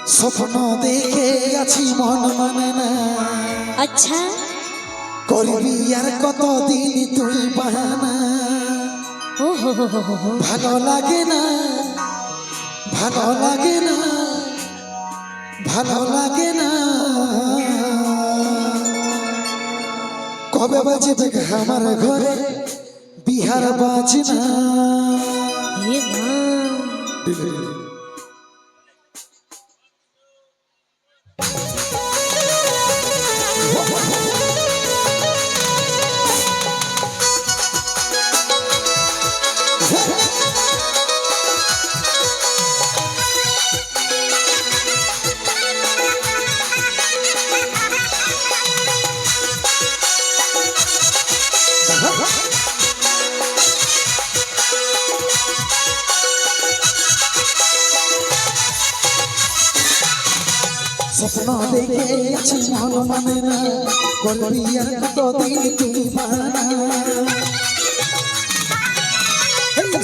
স্বপ্ন দেখে আছি মন মানে না। আচ্ছা করবি আর কতদিন তুই বাহানা। ও হো হো হো হো হো। ভালো লাগে না, ভালো লাগে না, ভালো লাগে না। কবে বাজবে আমার ঘরে বিহার বাজনা। হে মা স্বপ্ন দেখে আছি মন মানে না। করবি আর কতদিন তুই বাহানা।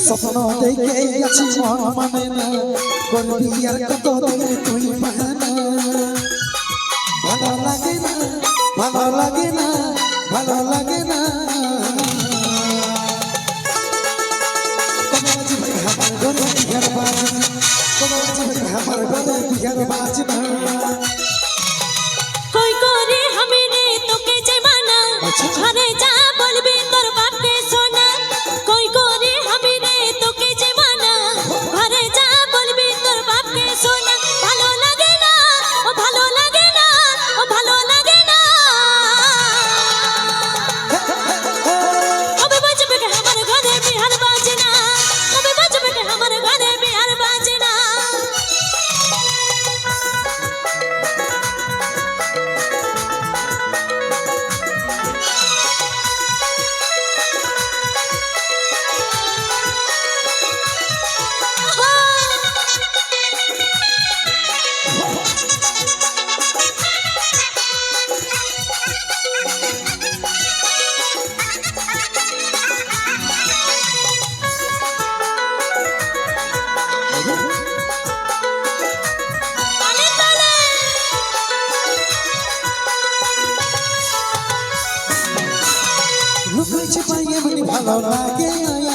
স্বপ্ন দেখে আছি মন মানে না। করবি আর কতদিন তুই বাহানা। ভালো লাগে না, ভালো লাগে না, ভালো লাগে না। আমার ঘরে বিহার বাজনা, আমার ঘরে বিহার বাজনা। কই করে আমি রে তোকে যে মানা ঘরে যা বলবি তোর বাপকে শোনা। কই করে আমি রে তোকে যে মানা ঘরে যা বলবি তোর বাপকে শোনা। ভালো লাগে না, ও ভালো লাগে না, ও ভালো লাগে না। কবে বাজবে কে আমার ঘরে বিহার বাজনা, কবে বাজবে কে আমার ঘরে বিহার বাজনা। লুকাইছে পাই এমনি ভালো লাগে না।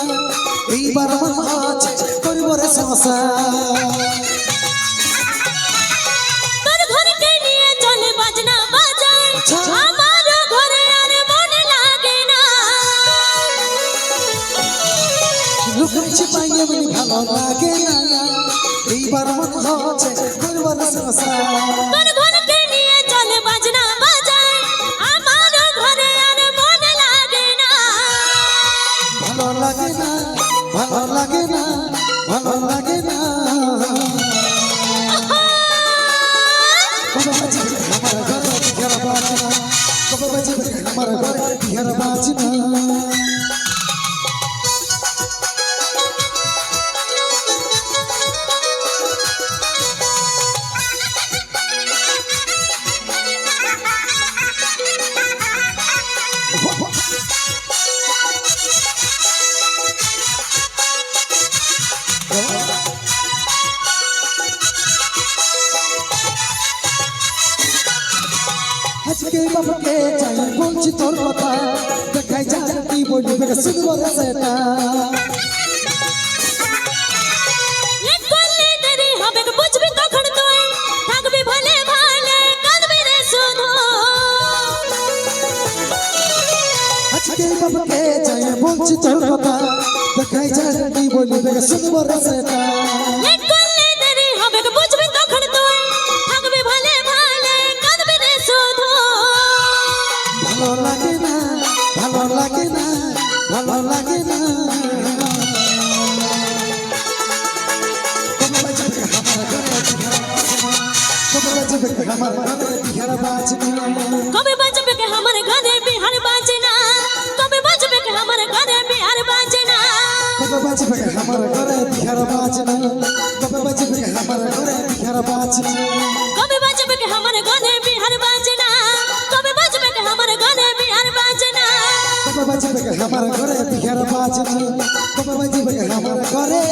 এইবার মাছ করব রে সংসার। তোর ঘরকে নিয়ে চলে বাজনা বাজায়, আমার ঘরে আর মনে লাগে না। লুকাইছে পাই এমনি ভালো লাগে না। এইবার মাছ করব রে সংসার। তোর ঘরকে নিয়ে চলে বাজনা বাজায়, আমার ঘরে আর মনে লাগে না। ভালো লাগে না, ভালো লাগে না, ভালো লাগে না। কবে বাজবে আমার ঘরে বিহার বাজনা, কবে বাজবে আমার ঘরে বিহার বাজনা। আজকে বাবাকে চাই বলছি তোর কথা, দেখাই যা কি বলবি শুনবো রে সেটা। লেট করলে দেরি হবে, বুঝবি তখন তুই থাকবি ভালে ভালে, কাঁদবি রে শুধু। আজকে বাবাকে চাই বলছি তোর কথা, দেখাই যা কি বলবি শুনবো রে সেটা। লেট করলে দেরি হবে, বুঝবি তখন তুই থাকবি ভালে ভালে, কাঁদবি রে শুধু। ভালো লাগে না, ভালো লাগে না, ভালো লাগে না। কবে বাজবে আমার ঘরে বিহার বাজনা, কবে বাজবে আমার ঘরে বিহার বাজনা। কবে বাজবে কে আমার ঘরে বিহার বাজনা, কবে বাজবে কে আমার ঘরে বিহার বাজনা। কবে বাজবে আমার ঘরে বিহার বাজনা, কবে বাজবে কে আমার ঘরে বিহার বাজনা। কবে বাজবে কে আমার ঘরে বিহার বাজনা, কবে বাজবে কে আমার ঘরে বিহার বাজনা। কবে বাজবে আমার ঘরে বিহার বাজনা, কবে বাজবে আমার ঘরে